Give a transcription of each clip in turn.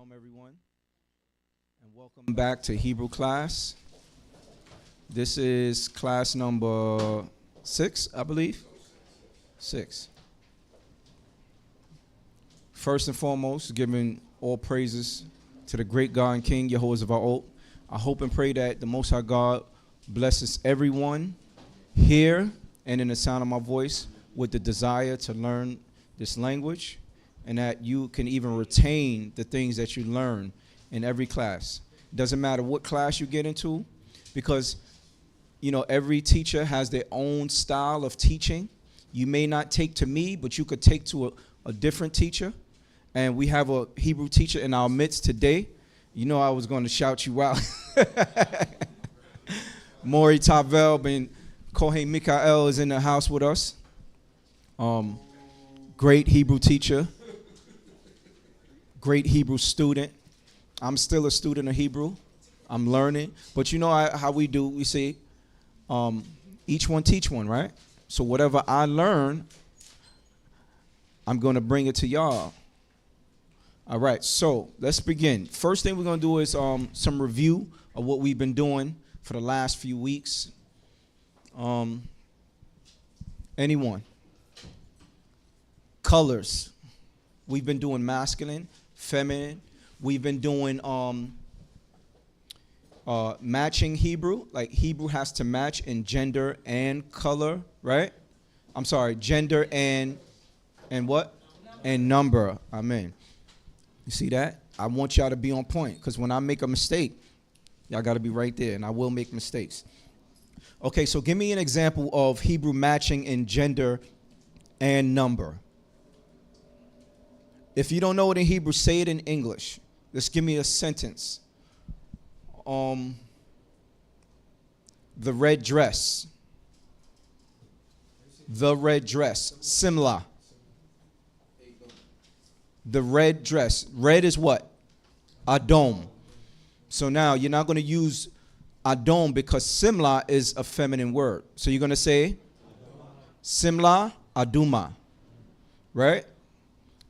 Shalom, everyone, and welcome back to Hebrew class. This is class number 6, I believe. 6. First and foremost, giving all praises to the great God and King, Yehovah Zavaot. I hope and pray that the Most High God blesses everyone here and in the sound of my voice with the desire to learn this language, and that you can even retain the things that you learn in every class. Doesn't matter what class you get into, because every teacher has their own style of teaching. You may not take to me, but you could take to a different teacher. And we have a Hebrew teacher in our midst today. I was going to shout you out. Moreh Tavel ben Kohen Mikael is in the house with us. Great Hebrew teacher. Great Hebrew student. I'm still a student of Hebrew. I'm learning. But how we do, we say, each one teach one, right? So whatever I learn, I'm going to bring it to y'all. All right, so let's begin. First thing we're going to do is some review of what we've been doing for the last few weeks. Anyone? Colors. We've been doing masculine, feminine. We've been doing matching Hebrew. Like Hebrew has to match in gender and color, right? I'm sorry, gender and what? And number. Amen. You see that? I want y'all to be on point, because when I make a mistake, y'all got to be right there, and I will make mistakes. Okay, so give me an example of Hebrew matching in gender and number. If you don't know it in Hebrew, say it in English. Just give me a sentence. The red dress. The red dress. Simla. The red dress. Red is what? Adom. So now you're not going to use Adom because Simla is a feminine word. So you're going to say Simla Aduma. Right?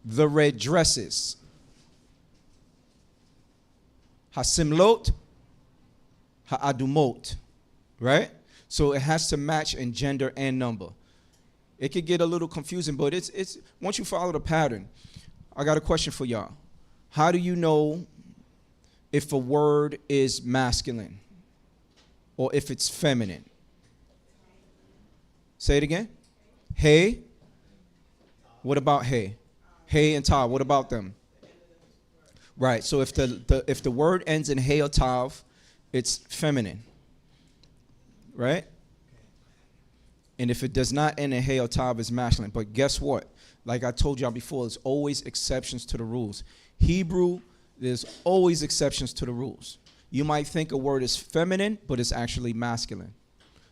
The red dresses. Hasimlot Ha'adumot. Right? So it has to match in gender and number. It could get a little confusing, but it's once you follow the pattern. I got a question for y'all. How do you know if a word is masculine or if it's feminine? Say it again. Hey. What about hey? Hey and tav. What about them? Right. So if the word ends in hey or tav, it's feminine. Right? And if it does not end in hey or tav, it's masculine. But guess what? Like I told y'all before, there's always exceptions to the rules. Hebrew, there's always exceptions to the rules. You might think a word is feminine, but it's actually masculine.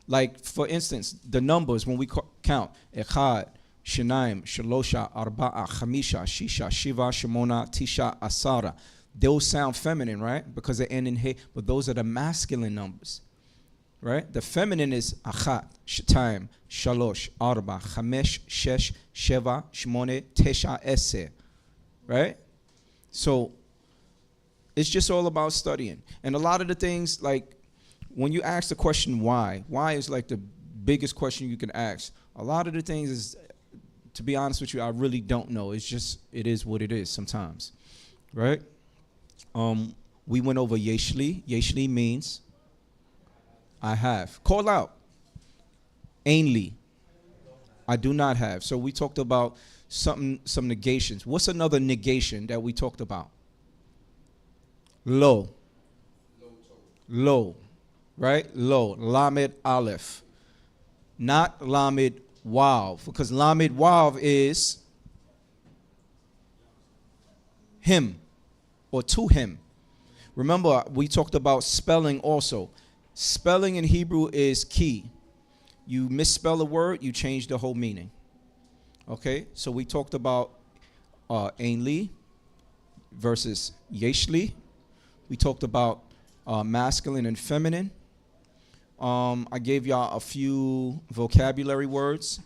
Like, for instance, the numbers, when we count, Echad, Shinaim, Shalosha, Arba'a, Chamisha, Shisha, Shiva, Shemona, Tisha, Asara. Those sound feminine, right? Because they end in hey, but those are the masculine numbers. Right? The feminine is achat, shtayim, shalosh, arba, chamesh, shesh, sheva, shmone, tesha, eser. Right? So it's just all about studying. And a lot of the things, like when you ask the question why is like the biggest question you can ask. A lot of the things is, to be honest with you, I really don't know. It's just, it is what it is sometimes. Right? We went over yeshli. Yeshli means I have. Call out. Ainly. I do not have. So we talked about some negations. What's another negation that we talked about? Lo. Lo. Right? Lo. Lamed Aleph. Not Lamed Wav. Because Lamed Wav is him or to him. Remember, we talked about spelling also. Spelling in Hebrew is key. You misspell a word, you change the whole meaning. Okay, so we talked about ainli versus yeshli. We talked about masculine and feminine. I gave y'all a few vocabulary words.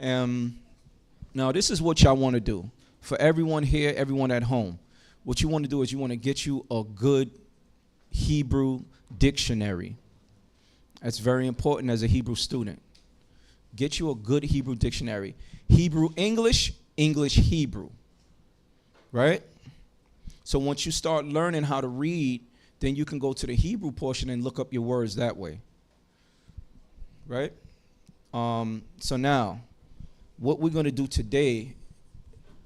Now, this is what y'all want to do. For everyone here, everyone at home. what you want to do is you want to get you a good Hebrew dictionary. That's very important as a Hebrew student. Get you a good Hebrew dictionary. Hebrew English, English Hebrew. Right? So once you start learning how to read, then you can go to the Hebrew portion and look up your words that way. Right? So now, what we're going to do today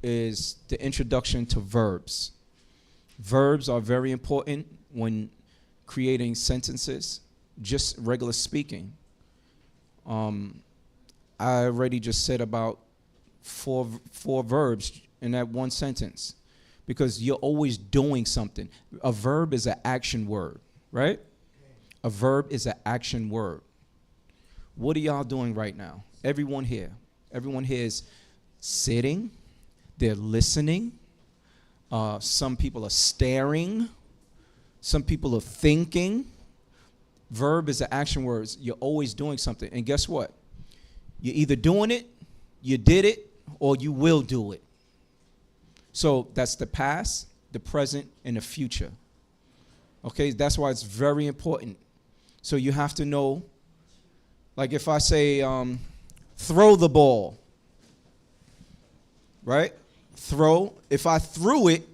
is the introduction to verbs. Verbs are very important when creating sentences, just regular speaking. I already just said about four verbs in that one sentence, because you're always doing something. A verb is an action word, right? A verb is an action word. What are y'all doing right now? Everyone here is sitting, they're listening. Some people are staring. Some people are thinking. Verb is an action word. You're always doing something. And guess what? You're either doing it, you did it, or you will do it. So that's the past, the present, and the future. Okay, that's why it's very important. So you have to know, like if I say, throw the ball, right? Throw, if I threw it,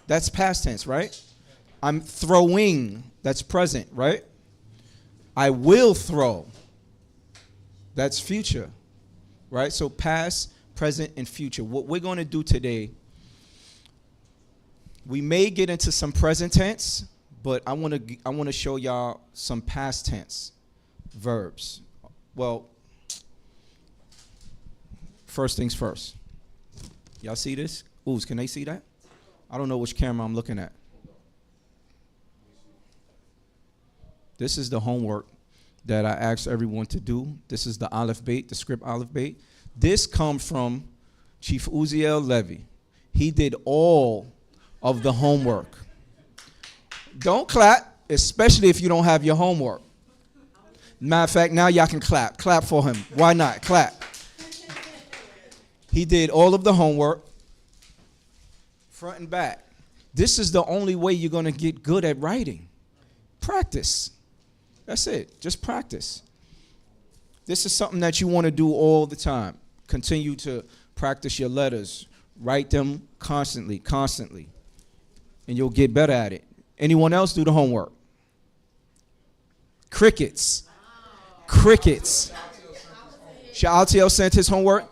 that's past tense, right? I'm throwing, that's present, right? I will throw, that's future, right? So past, present, and future. What we're going to do today, we may get into some present tense, but I want to show y'all some past tense verbs. Well, first things first. Y'all see this? Ooh, can they see that? I don't know which camera I'm looking at. This is the homework that I asked everyone to do. This is the Aleph Beit, the script Aleph Beit. This comes from Chief Uziel Levy. He did all of the homework. Don't clap, especially if you don't have your homework. Matter of fact, now y'all can clap. Clap for him. Why not? Clap. He did all of the homework, front and back. This is the only way you're going to get good at writing. Practice. That's it. Just practice. This is something that you want to do all the time. Continue to practice your letters. Write them constantly, and you'll get better at it. Anyone else do the homework? Crickets. Crickets. Sha'altiel sent his homework.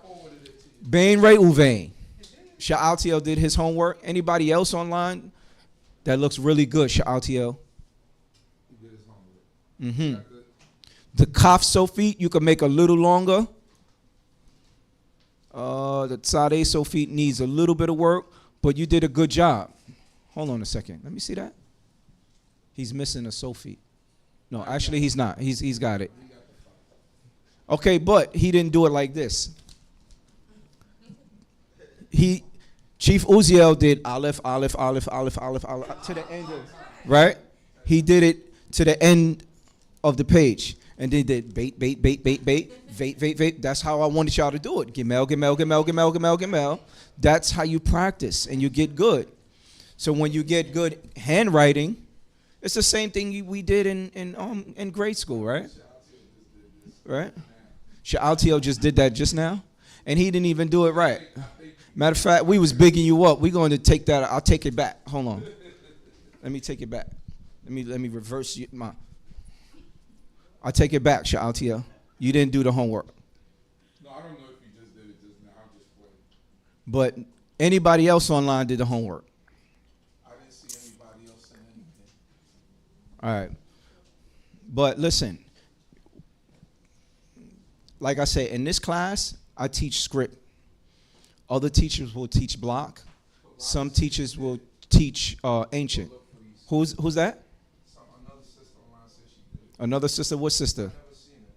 Bain Ray Uvain. Sha'altiel did his homework. Anybody else online that looks really good? Sha'altiel. He did his homework. Mm-hmm. The kaf sofit you can make a little longer. The tzadeh sofit needs a little bit of work, but you did a good job. Hold on a second. Let me see that. He's missing a sofit. No, actually he's not. He's got it. Okay, but he didn't do it like this. Chief Uziel did Aleph, Aleph, Aleph, Aleph, Aleph, Aleph to the end of, right? He did it to the end of the page. And then did bait, bait, bait, bait, bait, vait, vait, vait. That's how I wanted y'all to do it. Gimel, gimel, gimel, gimel, gimel, gimel. That's how you practice and you get good. So when you get good handwriting, it's the same thing we did in grade school, right? Right? Sha'altiel just did that just now, and he didn't even do it right. Matter of fact, we was bigging you up. We're going to take that. I'll take it back. Hold on. Let me take it back. Let me reverse my. I'll take it back, Sha'altiel. You didn't do the homework. No, I don't know if you just did it just now. I'm just playing. But anybody else online did the homework? I didn't see anybody else saying anything. All right. But listen, like I said, in this class, I teach script. Other teachers will teach block. Some teachers will teach ancient. Who's that? Another sister online said she did. Another sister? What sister? I've never seen it.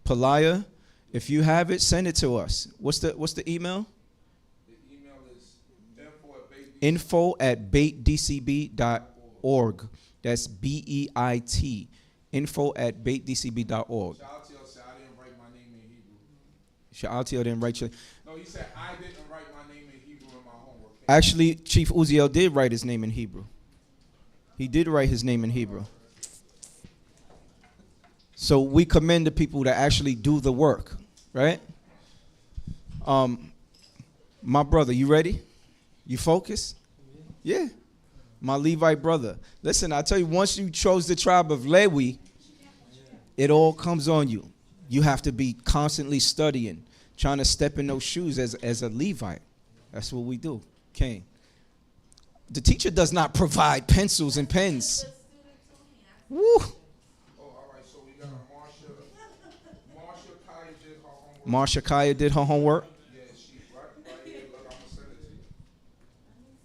Palaya. Palaya. If you have it, send it to us. What's the email? The email is info@baitdcb.org. That's BEIT. info@baitdcb.org. Sha'altiel said I didn't write my name in Hebrew. Sha'altiel didn't write your. No, he said I didn't write my name in Hebrew in my homework. Actually, Chief Uziel did write his name in Hebrew. He did write his name in Hebrew. So we commend the people that actually do the work, right? My brother, you ready? You focus? Yeah. My Levite brother. Listen, I tell you, once you chose the tribe of Levi, it all comes on you. You have to be constantly studying, trying to step in those shoes as a Levite. That's what we do. Cain. The teacher does not provide pencils and pens. Woo. Oh, all right. So we got Marsha. Marsha Kaya did her homework. Marsha Kaya did her homework. Yeah, she right here. Look, I'm gonna send it to you.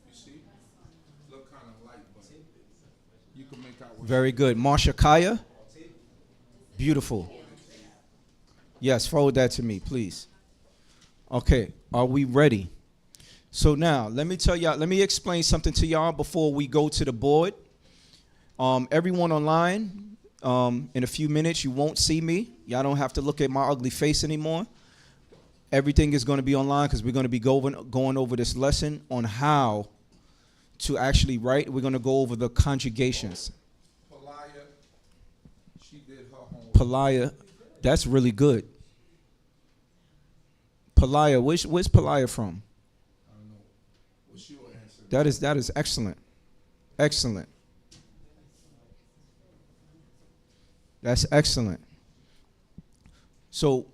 You see? Look kind of light, but you can make out. Very good. Marsha Kaya. Beautiful. Yes, forward that to me, please. Okay, are we ready? So now, let me tell y'all, let me explain something to y'all before we go to the board. Everyone online, in a few minutes, you won't see me. Y'all don't have to look at my ugly face anymore. Everything is going to be online because we're going to be going over this lesson on how to actually write. We're going to go over the conjugations. Palaya, she did her homework. Palaya, that's really good. Palaya, where's Palaya from? I don't know. What's your answer? That is excellent. Excellent. That's excellent. So,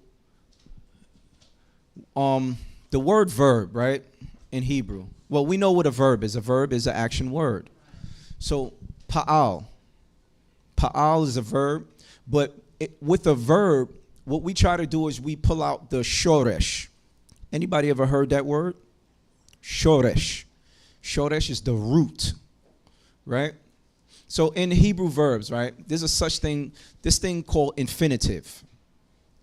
the word verb, right, in Hebrew. Well, we know what a verb is. A verb is an action word. So, pa'al. Pa'al is a verb. But with a verb, what we try to do is we pull out the shoresh. Anybody ever heard that word? Shoresh. Shoresh is the root, right? So in Hebrew verbs, right, there's this thing called infinitive.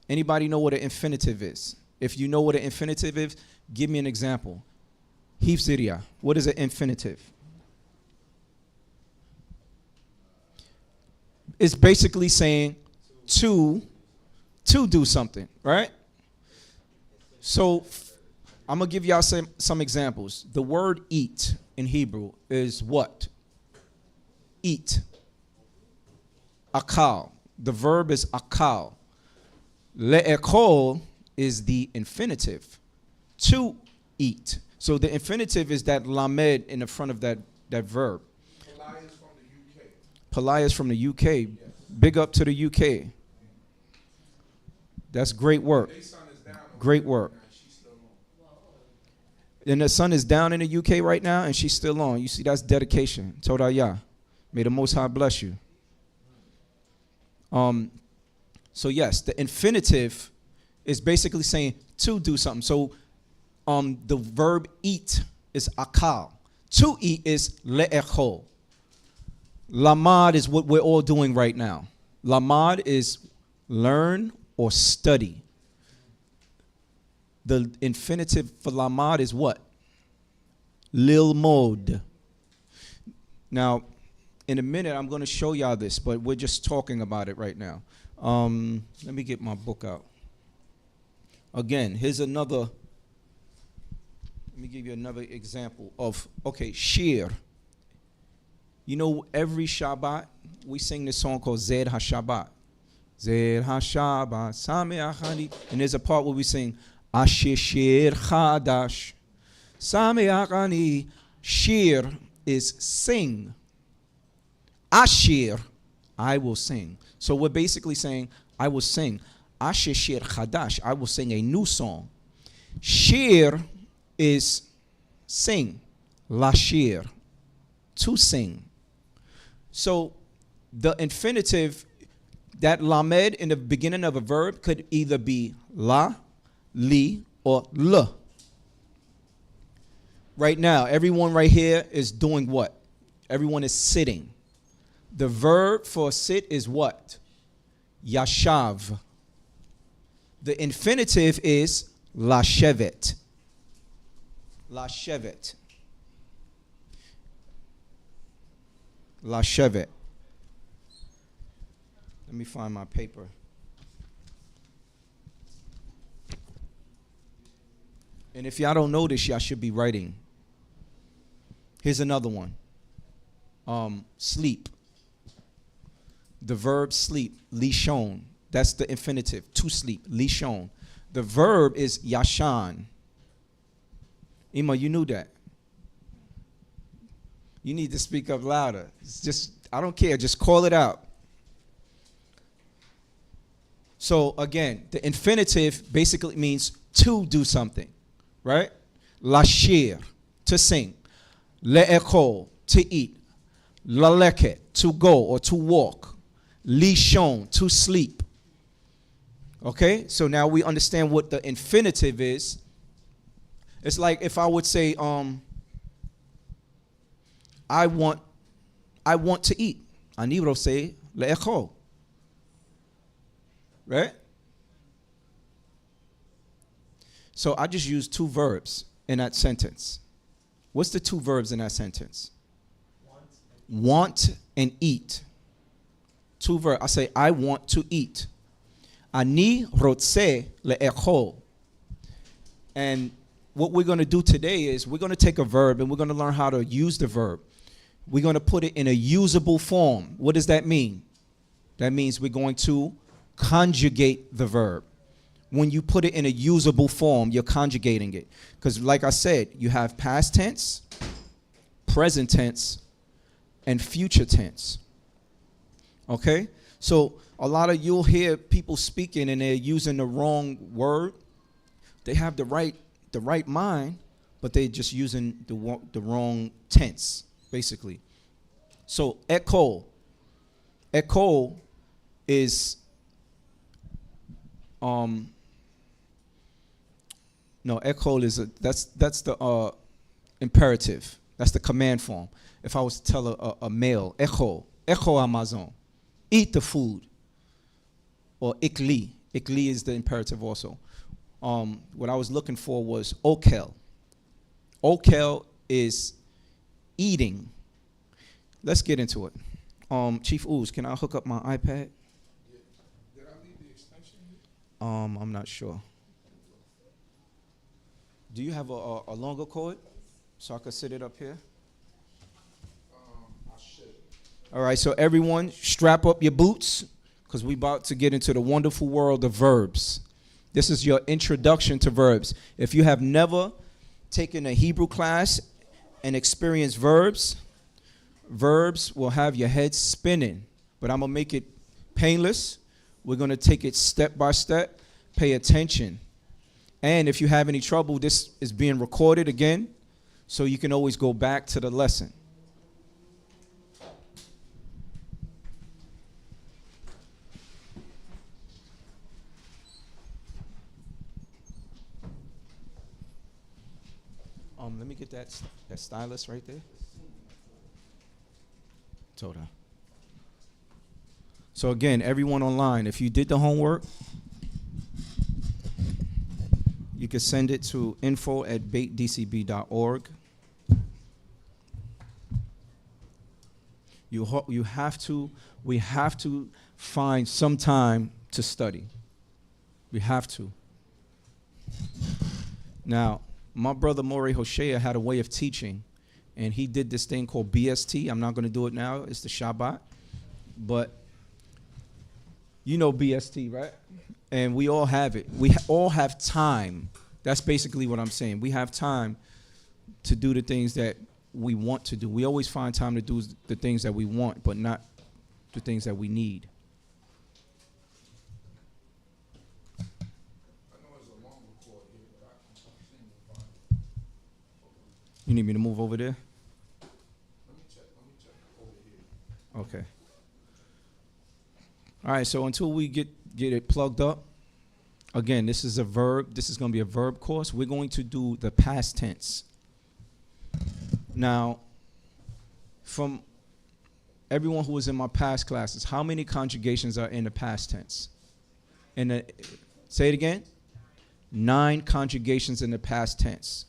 Anybody know what an infinitive is? If you know what an infinitive is, give me an example. Hifziriya, what is an infinitive? It's basically saying to do something, right? So I'm going to give y'all some examples. The word eat in Hebrew is what? Eat. Akal. The verb is akal. Le'ekol is the infinitive. To eat. So the infinitive is that lamed in the front of that verb. Palaya is from the UK. Palaya is from the UK. Yes. Big up to the UK. That's great work. Their son is down over Great there work. right now, she's still on. And the sun is down in the UK right now, and she's still on. You see, that's dedication. Torah YAH. May the Most High bless you. So yes, the infinitive is basically saying to do something. So the verb eat is akal. To eat is le'echol. Lamad is what we're all doing right now. Lamad is learn or study. The infinitive for lamad is what? Lilmod. Now, in a minute, I'm going to show y'all this, but we're just talking about it right now. Let me get my book out. Again, here's another. Let me give you another example of, okay, shir. You know, every Shabbat, we sing this song called Zed HaShabbat. Zed HaShabbat, Sameach Ani. And there's a part where we sing, Asher Shir Chadash. Sameach Ani. Shir is sing. Asher, I will sing. So we're basically saying, I will sing. Asher Shir Chadash, I will sing a new song. Shir is sing. Lashir, to sing. So the infinitive, that lamed in the beginning of a verb could either be la, li, or l. Right now, everyone right here is doing what? Everyone is sitting. The verb for sit is what? Yashav. The infinitive is lashevet. Lashevet. Lashevet. Let me find my paper. And if y'all don't know this, y'all should be writing. Here's another one. Sleep. The verb sleep, lishon. That's the infinitive, to sleep, lishon. The verb is yashan. Ima, you knew that. You need to speak up louder. It's just, I don't care, just call it out. So again, the infinitive basically means to do something, right? Lashir, to sing. Le'echol, to eat. Laleket, to go or to walk. Lishon, to sleep. Okay, so now we understand what the infinitive is. It's like if I would say, I want to eat. Anibro say, le'echol. Right? So I just used two verbs in that sentence. What's the two verbs in that sentence? Want and eat. Two verbs. I say, I want to eat. Ani rotse le'echol. And what we're going to do today is we're going to take a verb and we're going to learn how to use the verb. We're going to put it in a usable form. What does that mean? That means we're going to conjugate the verb. When you put it in a usable form, you're conjugating it. Because like I said, you have past tense, present tense, and future tense. Okay? So a lot of you'll hear people speaking and they're using the wrong word. They have the right mind, but they're just using the wrong tense, basically. So echo is echo is that's the imperative. That's the command form. If I was to tell a male, echo Amazon, eat the food. Or ikli is the imperative also. What I was looking for was okel. Okel is eating. Let's get into it. Chief Ooze, can I hook up my iPad? Did I leave the extension here? I'm not sure. Do you have a longer cord so I could sit it up here? I should. All right, so everyone strap up your boots because we're about to get into the wonderful world of verbs. This is your introduction to verbs. If you have never taken a Hebrew class and experienced verbs will have your head spinning. But I'm going to make it painless. We're going to take it step by step. Pay attention. And if you have any trouble, this is being recorded again, so you can always go back to the lesson. Let me get that stylus right there. Torah. So again, everyone online, if you did the homework, you can send it to info@dcb.org. We have to find some time to study. We have to. Now, my brother Moreh had a way of teaching, and he did this thing called BST. I'm not going to do it now. It's the Shabbat. But you know BST, right? And we all have it. We all have time. That's basically what I'm saying. We have time to do the things that we want to do. We always find time to do the things that we want, but not the things that we need. You need me to move over there? Let me check over here. Okay. All right, so until we get it plugged up, again, this is a verb. This is going to be a verb course. We're going to do the past tense. Now, from everyone who was in my past classes, how many conjugations are in the past tense? Say it again. 9 conjugations in the past tense.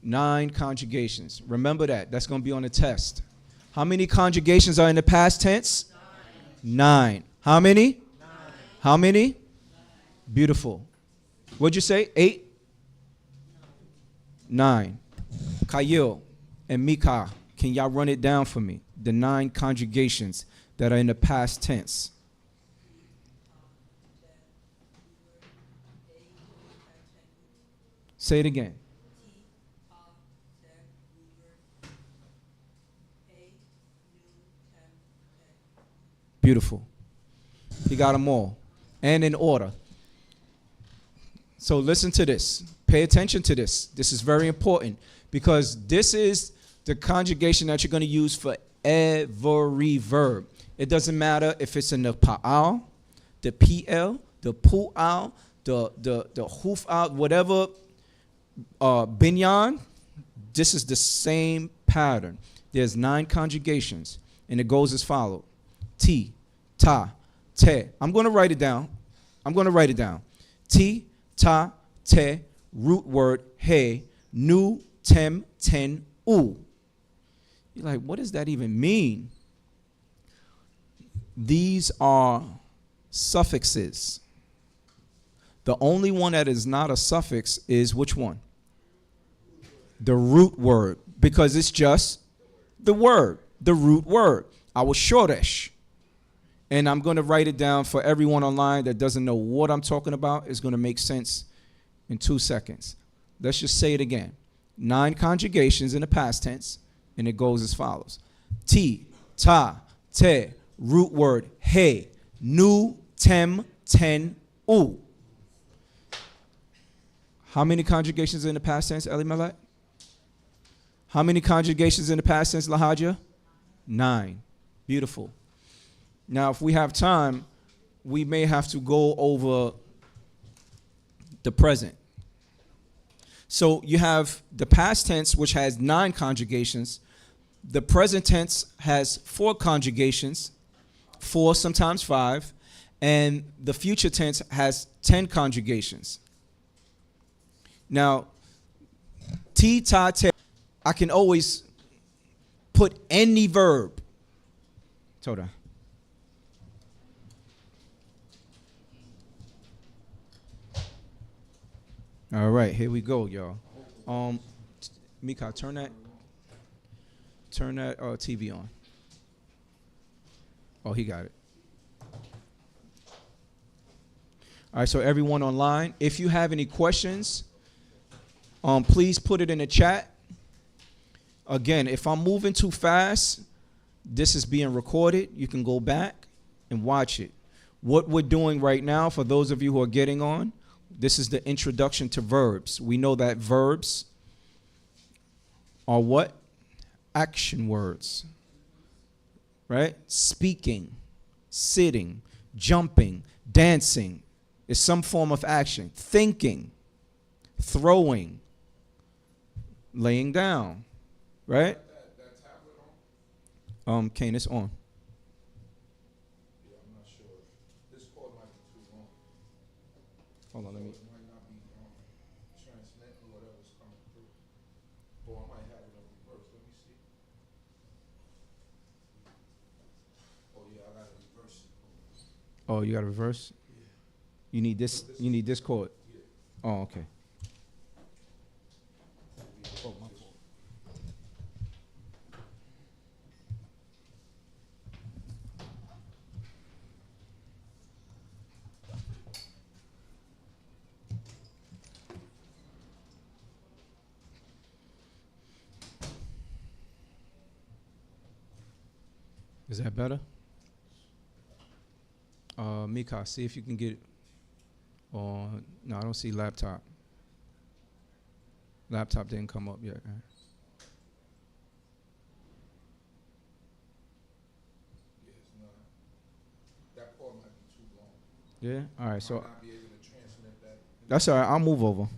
9 conjugations. Remember that. That's going to be on the test. How many conjugations are in the past tense? 9. How many? 9. How many? 9. Beautiful. What'd you say? 8? 9. Kayil and Mika, can y'all run it down for me? The 9 conjugations that are in the past tense. Say it again. Beautiful. He got them all. And in order. So listen to this. Pay attention to this. This is very important because this is the conjugation that you're going to use for every verb. It doesn't matter if it's in the pa'al, the PL, the pu'al, the huf'al, whatever binyan. This is the same pattern. There's 9 conjugations, and it goes as follows. Ti, ta, te. I'm going to write it down. Ti, ta, te, root word, he, nu, tem, ten, u. You're like, what does that even mean? These are suffixes. The only one that is not a suffix is which one? The root word, because it's just the word, the root word, our shoresh. And I'm going to write it down for everyone online that doesn't know what I'm talking about. It's going to make sense in 2 seconds. Let's just say it again. 9 conjugations in the past tense, and it goes as follows. Ti, ta, te, root word, he, nu, tem, ten, u. How many conjugations in the past tense, Elimelech? How many conjugations in the past tense, Lahaja? 9. Beautiful. Now, if we have time, we may have to go over the present. So you have the past tense, which has 9 conjugations. The present tense has 4 conjugations, 4, sometimes 5. And the future tense has 10 conjugations. Now, ti, ta, te, I can always put any verb. Torah. All right, here we go, y'all. Mika, turn that TV on. Oh, he got it. All right, so everyone online, if you have any questions, please put it in the chat. Again, if I'm moving too fast, this is being recorded. You can go back and watch it. What we're doing right now, for those of you who are getting on, this is the introduction to verbs. We know that verbs are what? Action words, right? Speaking, sitting, jumping, dancing is some form of action. Thinking, throwing, laying down, right? That tablet on? Kane, it's on. Yeah, I'm not sure. This cord might be too long. Hold on, let me. It might not be transmitting whatever's coming through. Or I might have it in reverse. Let me see. Oh yeah, I gotta reverse it. Oh, you got to reverse? Yeah. You need this. You need this chord. Yeah. Oh, okay. Oh, my fault. Is that better? Mika, see if you can get it on. No, I don't see laptop. Laptop didn't come up yet. Right? Yeah, it's not. That cord might be too long. Yeah? All right, so Might not be able to transmit that. that's all right. I'll move over.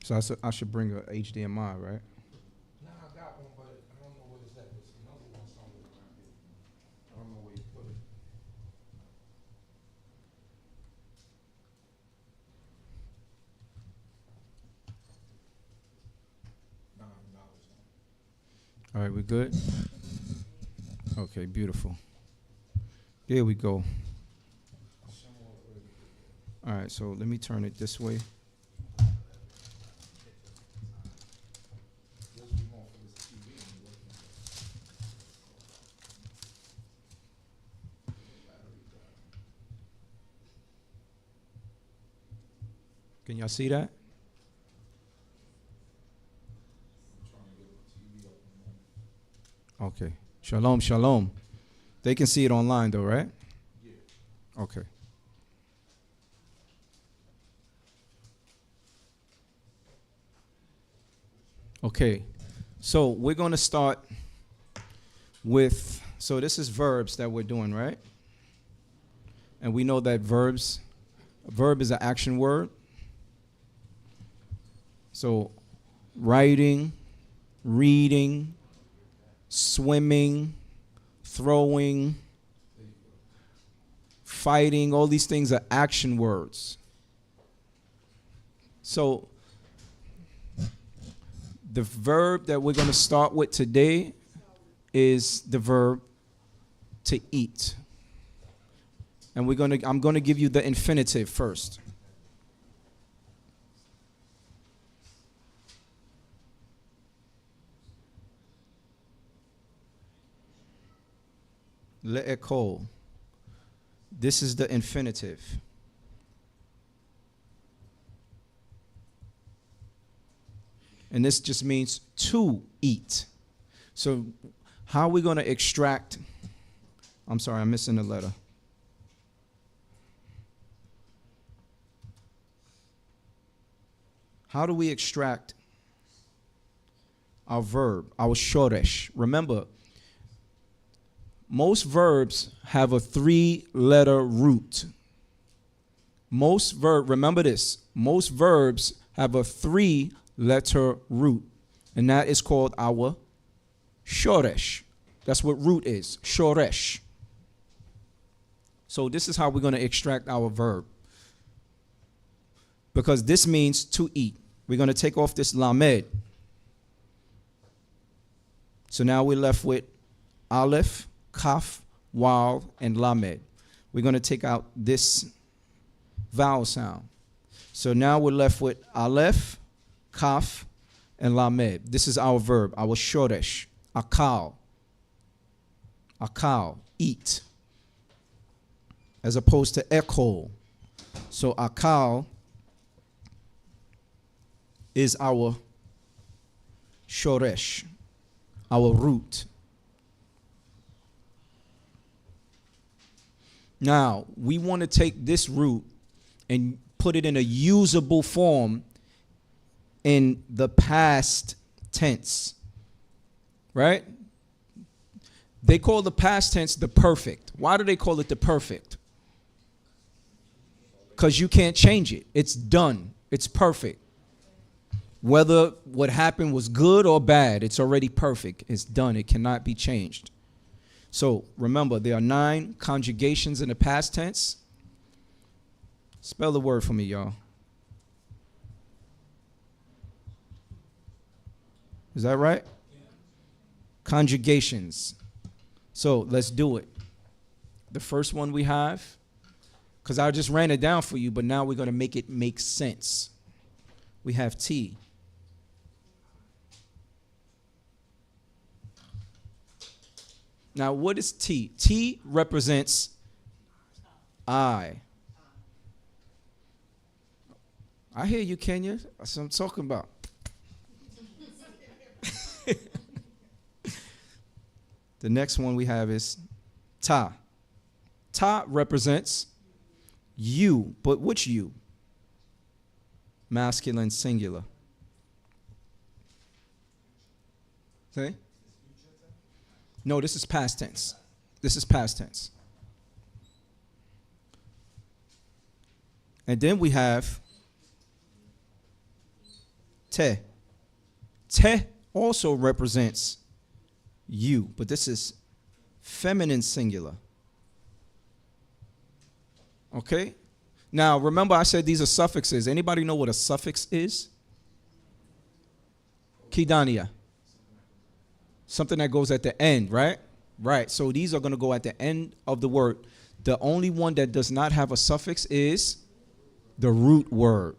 So I should bring a HDMI, right? Nah, I got one, but I don't know where it's at. There's another one somewhere around here. I don't know where you put it. Nah, it's not. All right, we good? Okay, beautiful. There we go. All right, so let me turn it this way. Can y'all see that? Okay. Shalom, shalom. They can see it online though, right? Yeah. Okay. Okay. So we're going to start with, so this is verbs that we're doing, right? And we know that verbs, a verb is an action word. So writing, reading, swimming, throwing, fighting, all these things are action words. So the verb that we're going to start with today is the verb to eat. And I'm going to give you the infinitive first. Le'ekol. This is the infinitive. And this just means to eat. So how are we going to extract? I'm sorry, I'm missing a letter. How do we extract our verb, our shoresh? Remember, most verbs have a 3-letter root. Remember this, most verbs have a 3-letter root, and that is called our shoresh. That's what root is, shoresh. So this is how we're going to extract our verb, because this means to eat. We're going to take off this lamed. So now we're left with aleph, kaf, waw, and lamed. We're going to take out this vowel sound. So now we're left with aleph, kaf, and lamed. This is our verb, our shoresh, akal. Akal, eat. As opposed to ekol. So akal is our shoresh, our root. Now, we want to take this root and put it in a usable form in the past tense, right? They call the past tense the perfect. Why do they call it the perfect? Because you can't change it. It's done. It's perfect. Whether what happened was good or bad, it's already perfect. It's done. It cannot be changed. So remember, there are 9 conjugations in the past tense. Spell the word for me, y'all. Is that right? Yeah. Conjugations. So let's do it. The first one we have, because I just ran it down for you, but now we're going to make it make sense. We have T. Now, what is T? T represents I. I hear you, Kenya. That's what I'm talking about. The next one we have is Ta. Ta represents you, but which you? Masculine singular. See? No, this is past tense. This is past tense. And then we have te. Te also represents you, but this is feminine singular. Okay? Now, remember I said these are suffixes. Anybody know what a suffix is? Kidania. Something that goes at the end, right? Right. So these are going to go at the end of the word. The only one that does not have a suffix is the root word.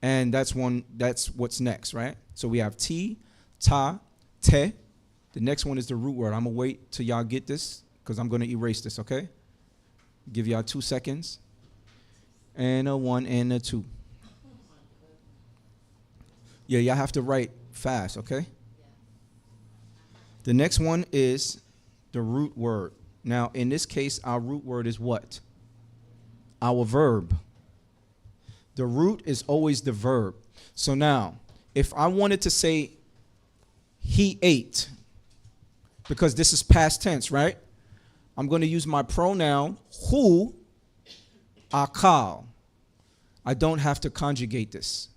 And that's what's next, right? So we have ti, ta, te. The next one is the root word. I'm going to wait till y'all get this because I'm going to erase this, okay? Give y'all 2 seconds. And a 1 and a 2. Yeah, y'all have to write fast, okay? The next one is the root word. Now, in this case, our root word is what? Our verb. The root is always the verb. So now, if I wanted to say he ate, because this is past tense, right? I'm going to use my pronoun hu akal. I don't have to conjugate this.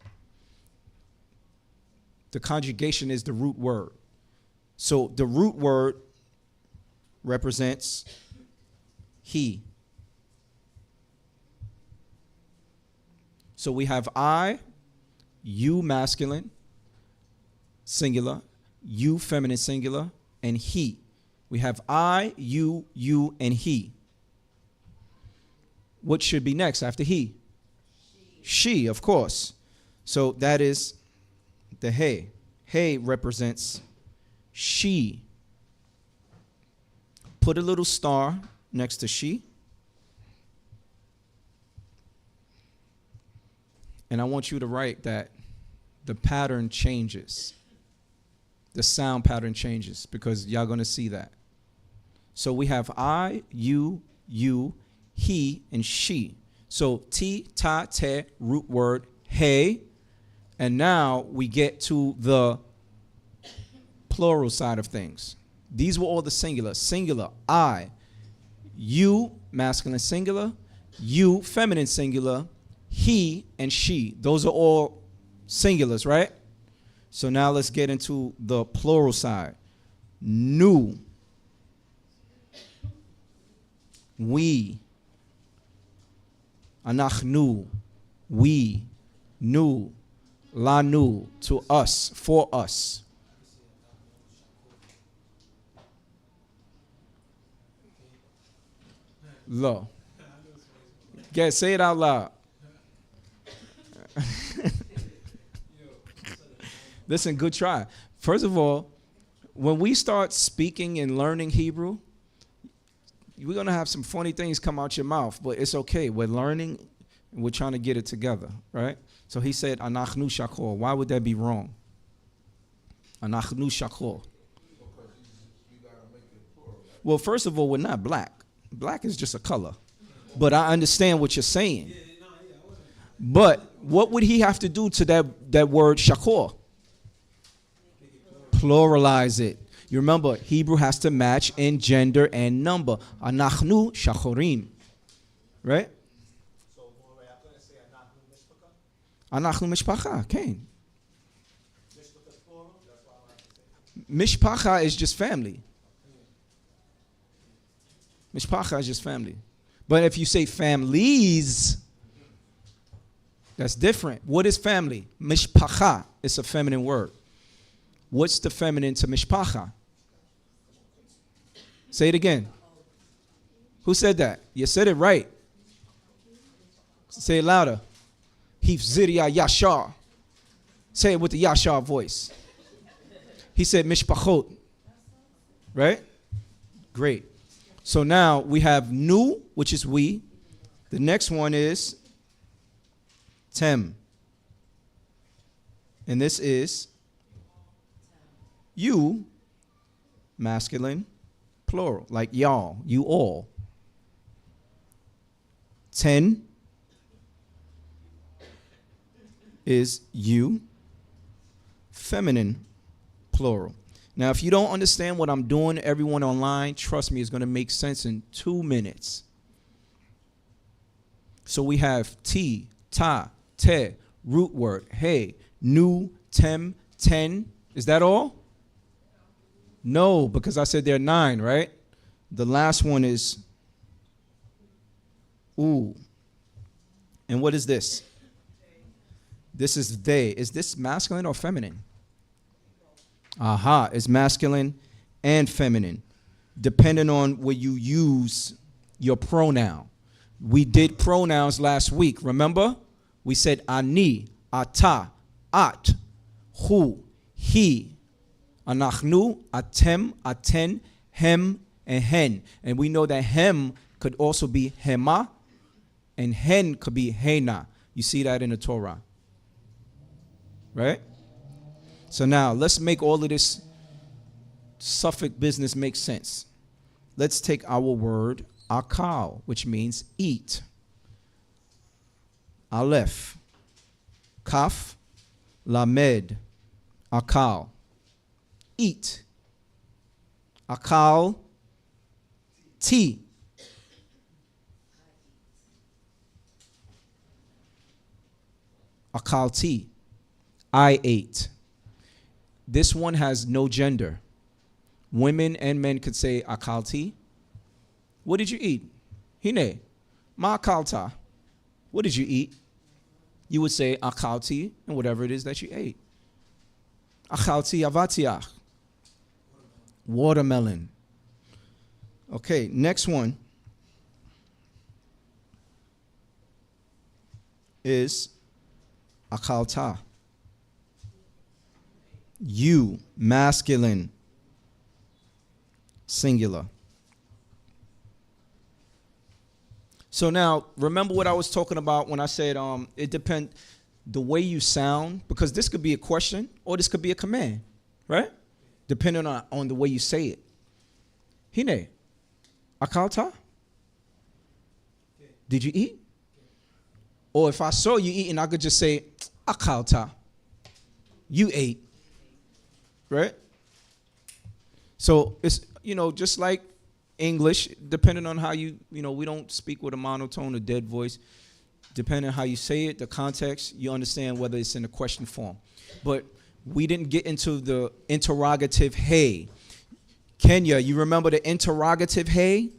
The conjugation is the root word. So the root word represents he. So we have I, you masculine, singular, you feminine singular, and he. We have I, you, and he. What should be next after he? She, of course. So that is the he. He represents she. Put a little star next to she. And I want you to write that the pattern changes. The sound pattern changes because y'all going to see that. So we have I, you, he, and she. So ti, ta, te, root word, he. And now we get to the plural side of things. These were all the singular. Singular, I. You, masculine singular. You, feminine singular. He and she. Those are all singulars, right? So now let's get into the plural side. Nu. We. Anachnu. We. Nu. Lanu. To us. For us. Lo. Guys, say it out loud. Listen, good try. First of all, when we start speaking and learning Hebrew, we're going to have some funny things come out your mouth, but it's okay. We're learning and we're trying to get it together, right? So he said, Anachnu shakor. Why would that be wrong? Anachnu shakor. Well, first of all, we're not black. Black is just a color. But I understand what you're saying. But what would he have to do to that word shakor? Pluralize it. You remember, Hebrew has to match in gender and number. Anachnu shachorim. Right? So, Moreh, I'm going to say Anachnu Mishpacha. Anachnu mishpacha. Okay. Mishpacha's plural? That's what I have to say. Mishpacha is just family. Mishpacha is just family. But if you say families, that's different. What is family? Mishpacha. It's a feminine word. What's the feminine to mishpacha? Say it again. Who said that? You said it right. Say it louder. Hifziria yashar. Say it with the yashar voice. He said mishpachot. Right? Great. So now we have nu, which is we. The next one is tem. And this is you, masculine, plural, like y'all, you all. 10 is you, feminine, plural. Now, if you don't understand what I'm doing, everyone online, trust me, it's going to make sense in 2 minutes. So we have ti, ta, te, root word, hey, nu, tem, 10. Is that all? No, because I said there are 9, right? The last one is ooh. And what is this? This is they. Is this masculine or feminine? Aha, it's masculine and feminine, depending on where you use your pronoun. We did pronouns last week. Remember? We said ani, ata, at, hu, he, anachnu, atem, aten, hem, and hen. And we know that hem could also be hema, and hen could be hena. You see that in the Torah. Right? So now, let's make all of this suffix business make sense. Let's take our word akal, which means eat. Aleph, kaf, lamed, akal, eat. Akal, ti. Akal ti. I ate. This one has no gender. Women and men could say akalti. What did you eat? Hine. Ma akalta. What did you eat? You would say akalti and whatever it is that you ate. Akalti avatiach. Watermelon. Okay, next one is akalta. You, masculine, singular. So now, remember what I was talking about when I said it depends the way you sound, because this could be a question or this could be a command, right? Depending on the way you say it. Hine, akalta? Did you eat? Or if I saw you eating, I could just say, akalta. You ate. Right? So it's, just like English, depending on how we don't speak with a monotone or dead voice. Depending on how you say it, the context, you understand whether it's in a question form. But we didn't get into the interrogative hey. Kenya, you remember the interrogative hey?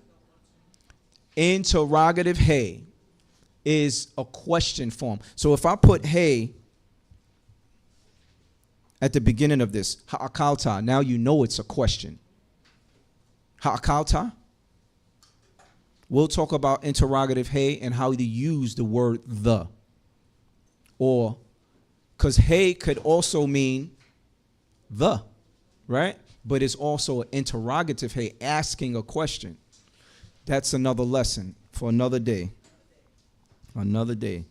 Interrogative hey is a question form. So if I put hey at the beginning of this, ha'akalta, now you know it's a question. Ha'akalta? We'll talk about interrogative hey and how to use the word the. Or, because hey could also mean the, right? But it's also an interrogative hey, asking a question. That's another lesson for another day. Another day.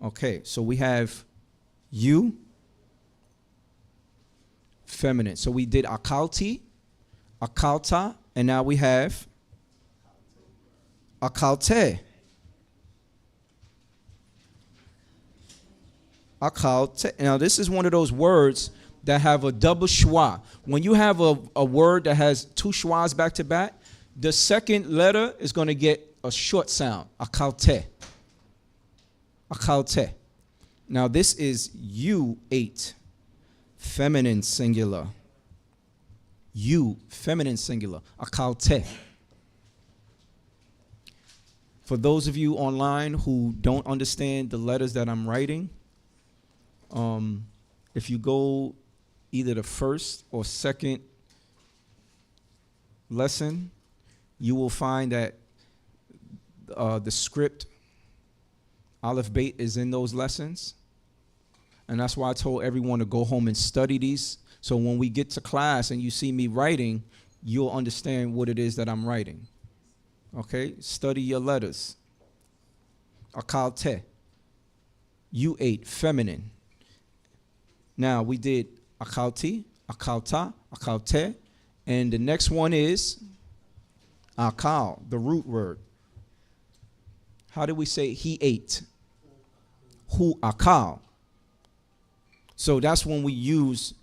Okay, so we have you, feminine. So we did akalti, akalta, and now we have akalte. Akalte. Now this is one of those words that have a double schwa. When you have a word that has two schwas back to back, the second letter is going to get a short sound. Akalte. Akalte. Now this is you ate, feminine singular. You, feminine singular. Akalte. For those of you online who don't understand the letters that I'm writing, if you go either the first or second lesson, you will find that the script, Aleph Beit, is in those lessons. And that's why I told everyone to go home and study these. So when we get to class and you see me writing, you'll understand what it is that I'm writing. Okay? Study your letters. Akalte. You ate, feminine. Now we did akalti, akalta, akalte. And the next one is akal, the root word. How do we say he ate? Hu akal. So that's when we use,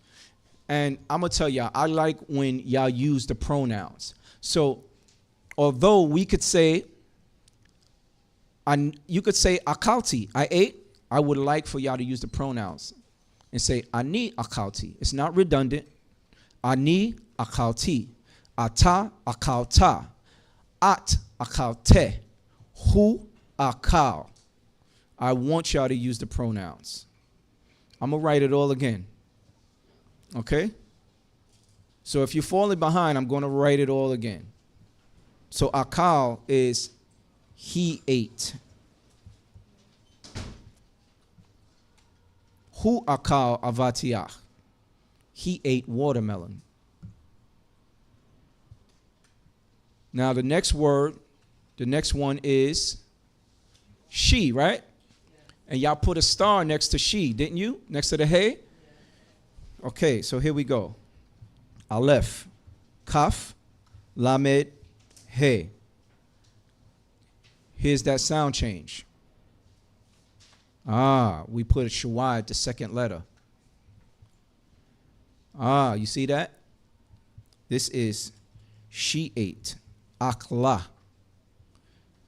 and I'm going to tell y'all, I like when y'all use the pronouns. So although we could say, you could say akalti, I ate, I would like for y'all to use the pronouns and say ani akalti. It's not redundant. Ani akalti. Ata akalta. At akalte. Hu akal. I want y'all to use the pronouns. I'm going to write it all again. Okay? So if you're falling behind, I'm going to write it all again. So akal is he ate. Hu akal avatiyah. He ate watermelon. Now the next word, the next one is she, right? And y'all put a star next to she, didn't you? Next to the hey? Okay, so here we go. Aleph, kaf, lamed, hey. Here's that sound change. We put a shawai at the second letter. You see that? This is she ate. Akla.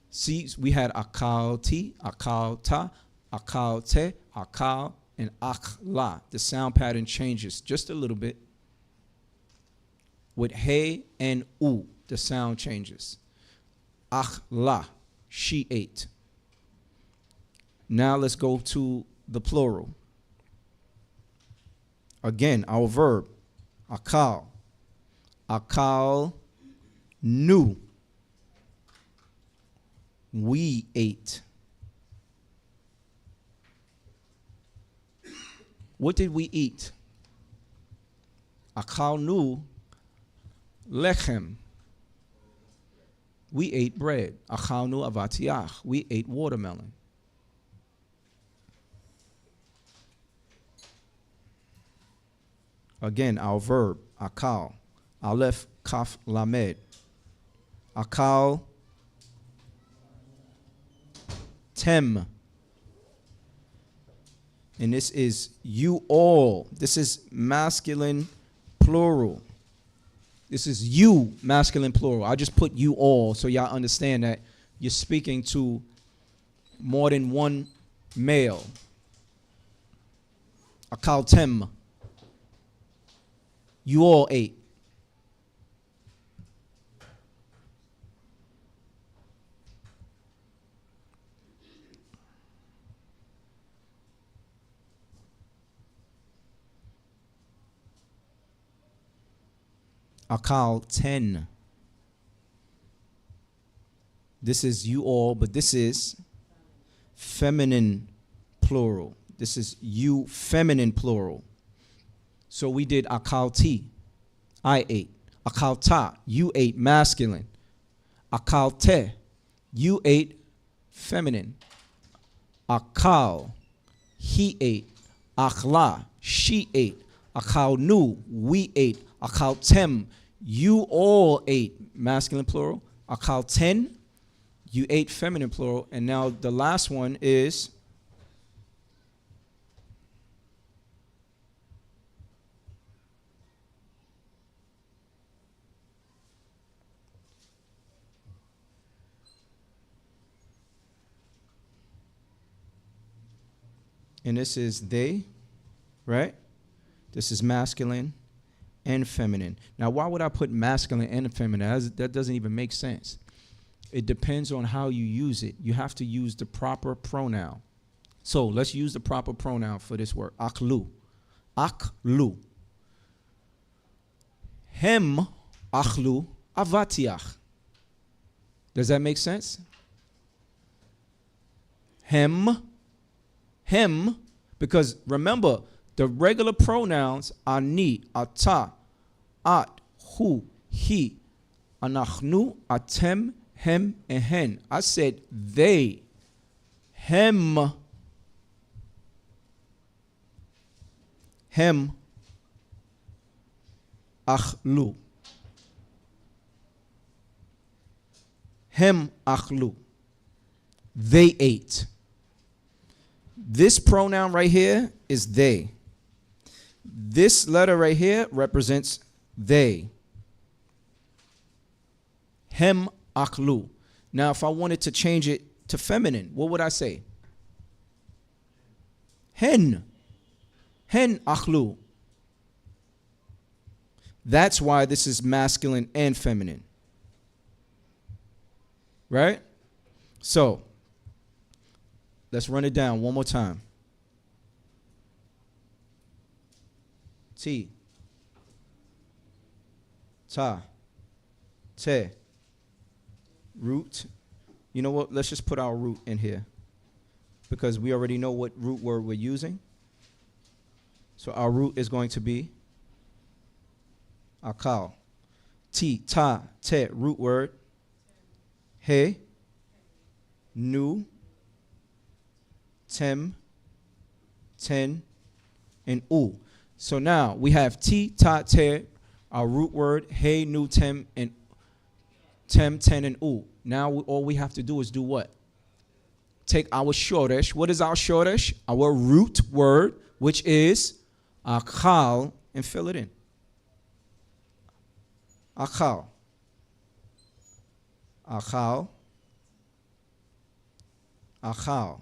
See, we had akalti, akalta, akalte, akal, and akla. The sound pattern changes just a little bit. With hey and u, the sound changes. Akla, she ate. Now let's go to the plural. Again, our verb, akal. Akal, nu. We ate. What did we eat? Akal nu, lechem. We ate bread. Akal nu avatiyah. We ate watermelon. Again, our verb, akal. Aleph, kaf, lamed. Akal, tem. And this is you all. This is masculine plural. This is you, masculine plural. I just put you all so y'all understand that you're speaking to more than one male. Akal tem. You all ate. Akal 10. This is you all, but this is feminine plural. This is you feminine plural. So we did akal ti, I ate. Akal ta, you ate masculine. Akal te, you ate feminine. Akal, he ate. Akla, she ate. Akal nu, we ate. Akal tem, you all ate masculine plural. Akal ten, you ate feminine plural. And now the last one is and this is they, right? This is masculine and feminine. Now, why would I put masculine and feminine? That doesn't even make sense. It depends on how you use it. You have to use the proper pronoun. So let's use the proper pronoun for this word. Aklu. Aklu. Hem akhlu avatiach. Does that make sense? Hem, because remember, the regular pronouns are ni, ata, at, hu, he, anachnu, atem, hem, and hen. I said they. Hem, akhlu. Hem, akhlu. They ate. This pronoun right here is they. This letter right here represents they. Hem akhlu. Now, if I wanted to change it to feminine, what would I say? Hen. Hen akhlu. That's why this is masculine and feminine. Right? So, let's run it down one more time. T. ta, te. Root. You know what? Let's just put our root in here, because we already know what root word we're using. So our root is going to be akal. Ti, ta, te, root word. He, nu, tem, ten, and u. So now we have ti, ta, te, our root word, he, nu, tem, and tem, ten, and u. Now all we have to do is do what? Take our shoresh. What is our shoresh? Our root word, which is akal, and fill it in. Akal. Akal. Akal.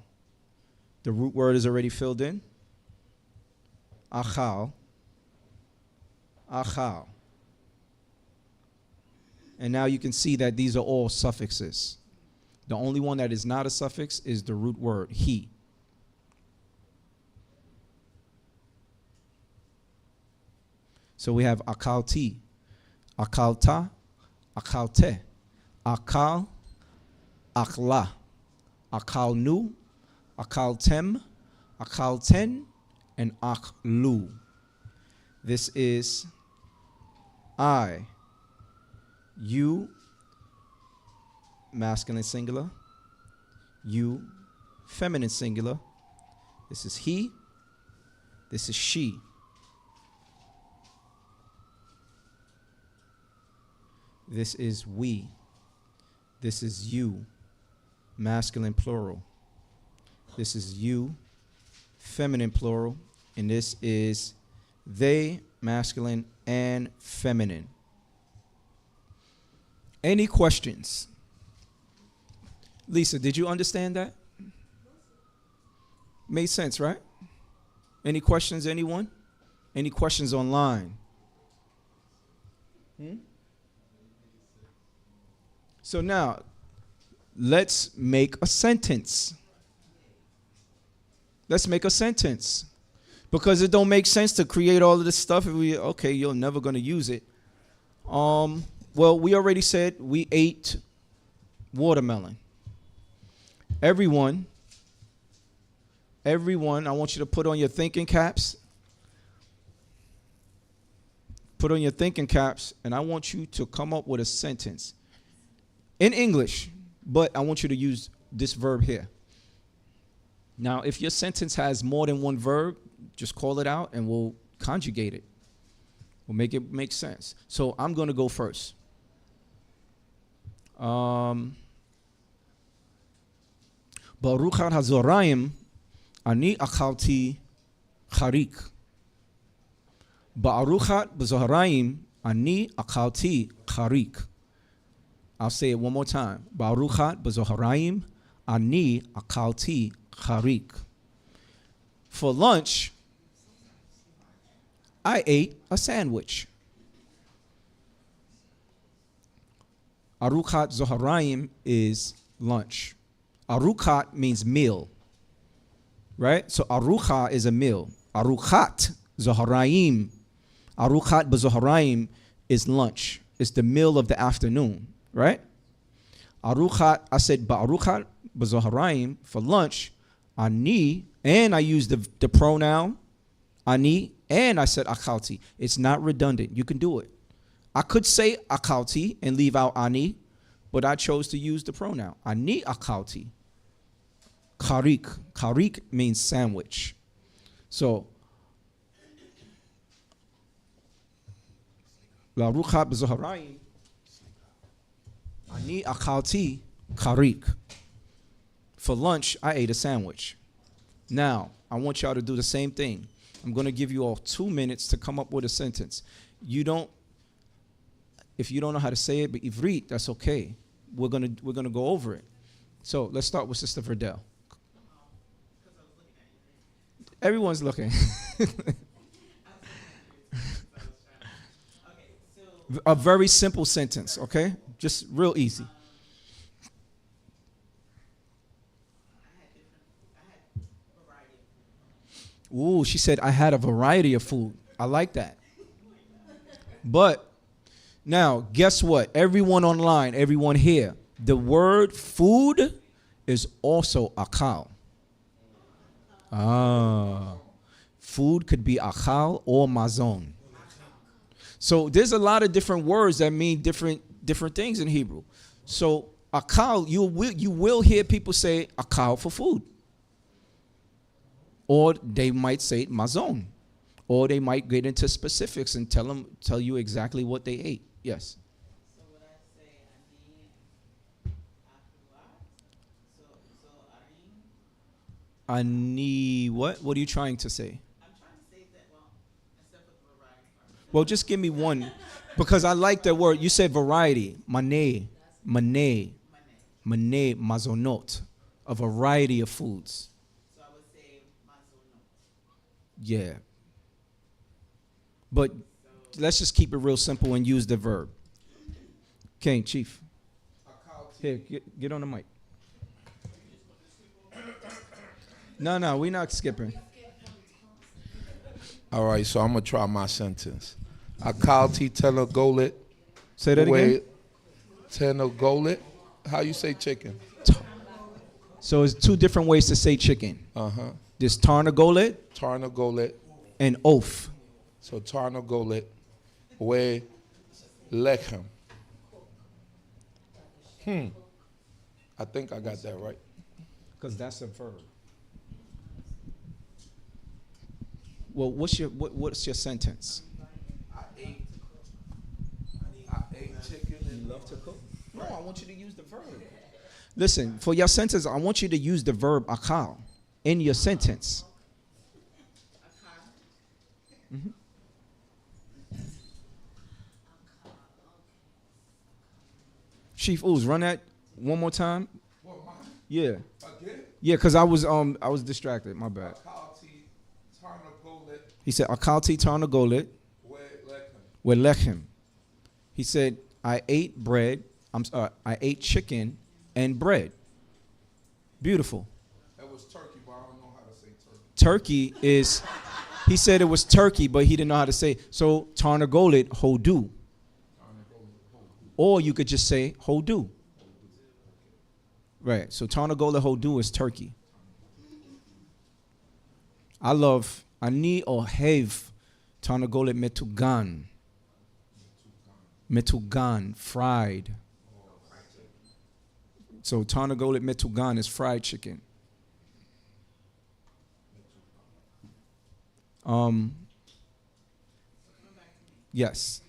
The root word is already filled in. Achal. Achal. And now you can see that these are all suffixes. The only one that is not a suffix is the root word, he. So we have akalti, akalta, akalte, akal, akla, akalnu, akaltem, akalten, and aklu. This is I, you, masculine singular, you, feminine singular. This is he, this is she. This is we. This is you, masculine plural. This is you, feminine plural. And this is they, masculine and feminine. Any questions? Lisa, did you understand that? Made sense, right? Any questions, anyone? Any questions online? So now, let's make a sentence. Let's make a sentence. Because it don't make sense to create all of this stuff if you're never going to use it. Well, we already said we ate watermelon. Everyone, I want you to put on your thinking caps. Put on your thinking caps, and I want you to come up with a sentence in English, but I want you to use this verb here. Now, if your sentence has more than one verb, just call it out and we'll conjugate it. We'll make it make sense. So I'm going to go first. Baruch hazorayim ani achalti charik. Baruchat b'zoharayim ani achalti charik. I'll say it one more time. Baruchat b'zoharayim ani achalti charik. For lunch, I ate a sandwich. Aruchat zoharayim is lunch. Aruchat means meal, right? So arucha is a meal. Aruchat zoharayim. Aruchat b'zoharayim is lunch. It's the meal of the afternoon, right? Aruchat, I said ba'aruchat b'zoharayim for lunch. Ani, and I used the pronoun ani, and I said achalti. It's not redundant. You can do it. I could say achalti and leave out ani, but I chose to use the pronoun ani achalti. Karik. Karik means sandwich. So, la rucha b'zoharayim ani achalti karik. For lunch, I ate a sandwich. Now, I want y'all to do the same thing. I'm going to give you all 2 minutes to come up with a sentence. If you don't know how to say it, but ivrit, that's okay. We're gonna go over it. So let's start with Sister Verdell. Everyone's looking. A very simple sentence, okay? Just real easy. Ooh, she said, I had a variety of food. I like that. But Now, guess what? Everyone online, everyone here, the word food is also akal. Food could be akal or mazon. So there's a lot of different words that mean different things in Hebrew. So akal, you will hear people say akal for food. Or they might say mazon. Or they might get into specifics and tell you exactly what they ate. Yes. So would I say ani akluat? Ani what? What are you trying to say? I'm trying to say that, well, except for the variety part. Well, just give me one. Because I like that word. You said variety. Mane, mazonot. A variety of foods. So I would say mazonot. Yeah. But let's just keep it real simple and use the verb. King, Chief. Here, get on the mic. No, we're not skipping. All right, so I'm going to try my sentence. Akalti tenagolet. Say that again. Tenagolet. How you say chicken? So it's two different ways to say chicken. Uh-huh. There's tarnagolet Tarnagolet. and oaf. So tarnagolet. We lechem. I think I got that right. Because that's a verb. Well, what's your sentence? I ate chicken and Love to cook? No, I want you to use the verb. Listen, for your sentence, I want you to use the verb akal in your sentence. Mm-hmm. Chief Ooze, run that one more time. what, mine? Yeah. Again? Yeah, because I was distracted. My bad. Akalti tarnagolet. He said, akalti tarnagolet We lechem. with lechem. He said, I ate bread. I ate chicken and bread. Beautiful. That was turkey, but I don't know how to say turkey. Turkey is, he said it was turkey, but he didn't know how to say. So tarnagolet hodu. Or you could just say hodu. Right. So tarnagolet hodu is turkey. I love ani ohev tarnagolet metugan. Metugan, fried. So tarnagolet metugan is fried chicken. Yes.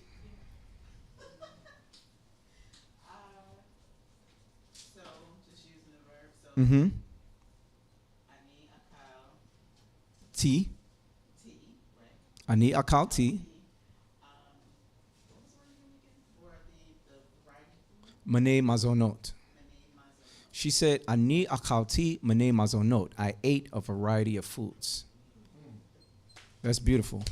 So just using the verb. So Mm-hmm. ani akal T. ti, right? Ani akal T. What was the word again? For the variety food? Mane mazonot. Mani mazonot. She said, Ani akalti mane mazonot. I ate a variety of foods. That's beautiful.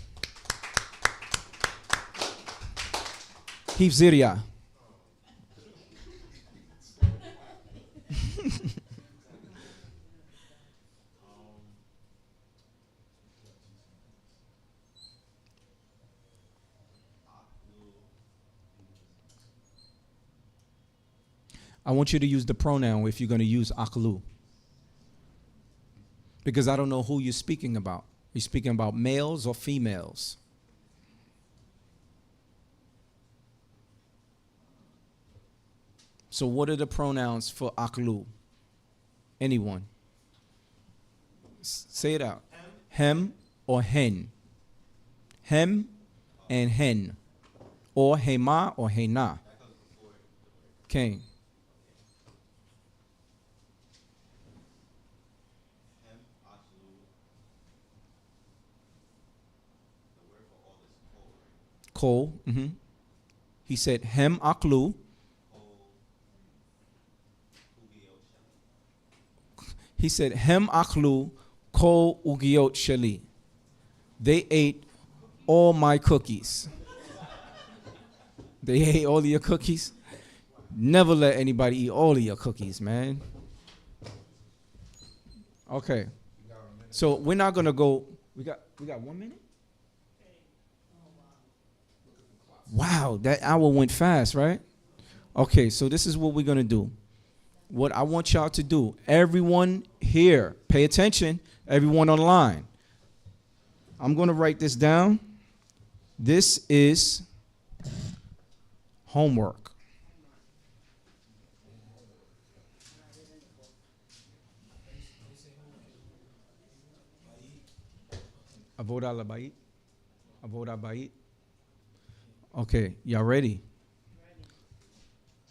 Hifziria. I want you to use the pronoun if you're going to use aklu. Because I don't know who you're speaking about. You're speaking about males or females. So what are the pronouns for aklu? Anyone? Say it out. Hem or hen. Hem and hen. Or hema or hena. Cain. Kol. Mm-hmm. He said hem aklu. He said hem aklu kol ugiot sheli. They ate all my cookies. They ate all of your cookies. Never let anybody eat all of your cookies, man. Okay. So we're not gonna go. We got 1 minute. Wow, that hour went fast, right? Okay, so this is what we're going to do. What I want y'all to do, everyone here, pay attention, everyone online. I'm going to write this down. This is homework. Avodah labayit. Avodah bayit. Okay, y'all ready?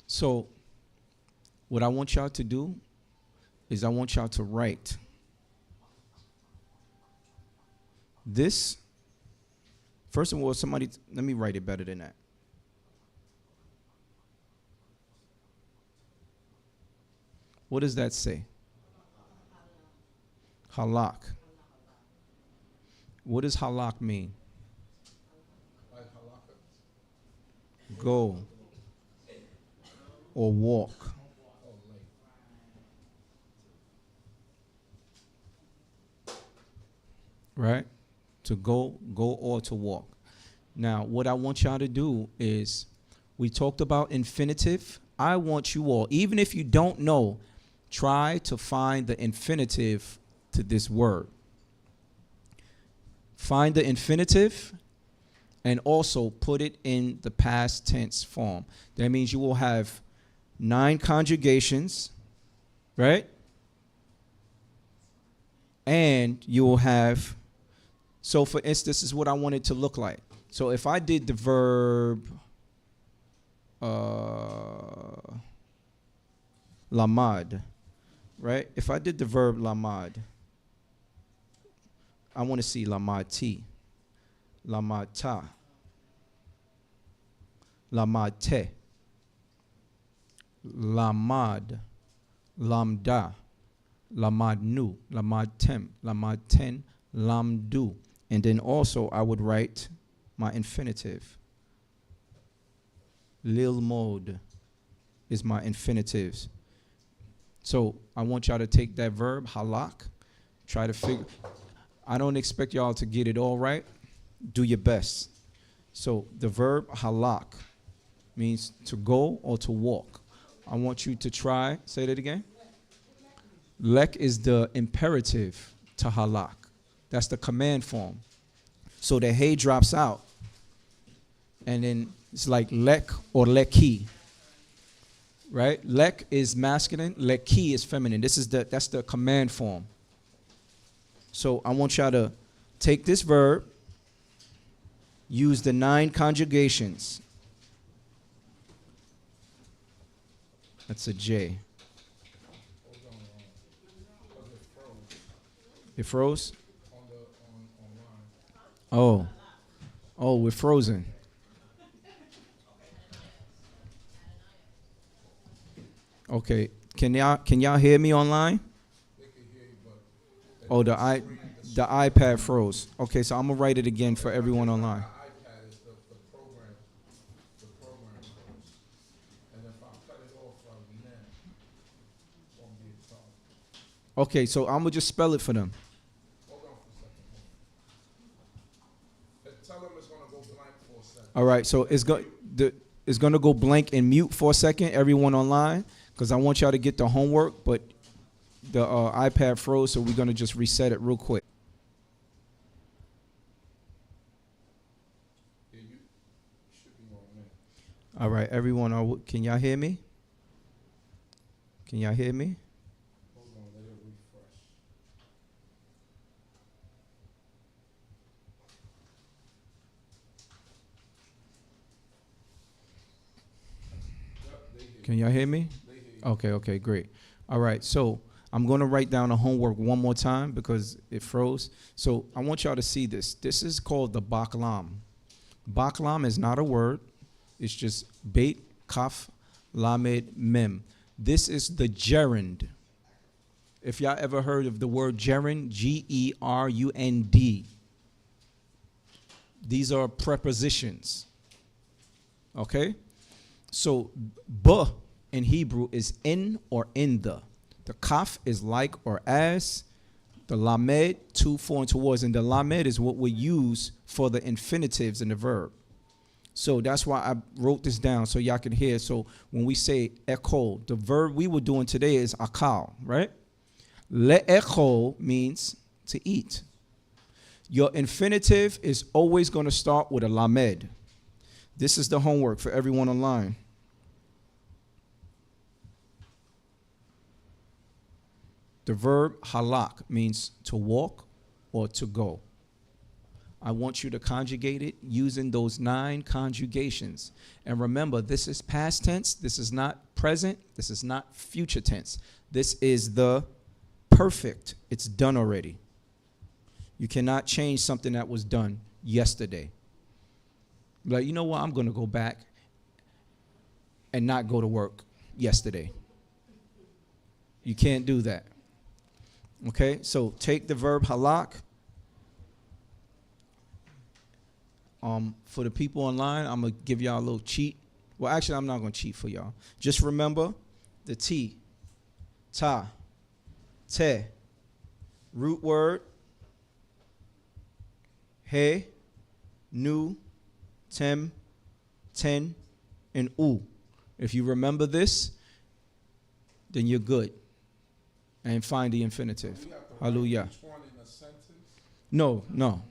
So, what I want y'all to do is I want y'all to write this. First of all, somebody, let me write it better than that. What does that say? Halak. What does halak mean? Like halakha. Go or walk. Oh, like. Right? To go or to walk. Now, what I want y'all to do is, we talked about infinitive. I want you all, even if you don't know, try to find the infinitive to this word. Find the infinitive and also put it in the past tense form. That means you will have 9 conjugations, right? And you will have, so for instance, this is what I want it to look like. So if I did the verb lamad, right? If I did the verb lamad, I want to see lamati, lamata, lamate, lamad, lamda, lamadnu, lamadtem, lamadten, lamdu. And then also I would write my infinitive. Lilmod is my infinitives. So I want y'all to take that verb, halak, try to figure. I don't expect y'all to get it all right. Do your best. So the verb halak means to go or to walk. I want you to try, say that again. Lek is the imperative to halak. That's the command form. So the hey drops out. And then it's like lek or leki. Right? Lek is masculine, leki is feminine. That's the command form. So I want y'all to take this verb, use the 9 conjugations. That's a J. It froze? Oh. Oh, we're frozen. Okay. Can y'all hear me online? Oh, the iPad froze. Okay, so I'm gonna write it again for everyone online. The iPad is the program froze. And if I cut it off right now, it won't be a problem. Okay, so I'm gonna just spell it for them. Hold on for a second. Tell them it's gonna go blank for a second. All right, so it's gonna go blank and mute for a second, everyone online, because I want y'all to get the homework, but the iPad froze, so we're gonna just reset it real quick. Yeah, you should be on there. All right, everyone, can y'all hear me? Can y'all hear me? Hold on, let it refresh. Yep, they hear you. Can y'all hear me? They hear you. Okay, great. All right, so I'm going to write down the homework one more time because it froze. So I want y'all to see this. This is called the baklam. Baklam is not a word. It's just bait, kaf, lamed, mem. This is the gerund. If y'all ever heard of the word gerund, G-E-R-U-N-D. These are prepositions. Okay? So, buh in Hebrew is in or in the. The kaf is like or as. The lamed, to, for, and towards. And the lamed is what we use for the infinitives in the verb. So that's why I wrote this down so y'all can hear. So when we say echol, the verb we were doing today is akal, right? Le'echol means to eat. Your infinitive is always going to start with a lamed. This is the homework for everyone online. The verb halak means to walk or to go. I want you to conjugate it using those 9 conjugations. And remember, this is past tense. This is not present. This is not future tense. This is the perfect. It's done already. You cannot change something that was done yesterday. Like, you know what? I'm going to go back and not go to work yesterday. You can't do that. Okay? So take the verb halak. For the people online, I'm going to give y'all a little cheat. Well, actually, I'm not going to cheat for y'all. Just remember the T, ta, te, root word, he, nu, tem, ten, and u. If you remember this, then you're good. And find the infinitive. We have to write Hallelujah. each one in a sentence. No. No,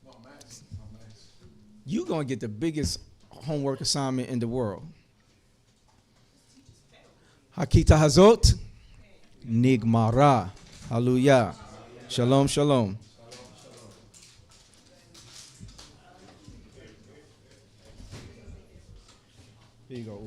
I'm asking. You're going to get the biggest homework assignment in the world. Hakita hazot, nigmara. Hallelujah. Shalom, shalom. Here you go.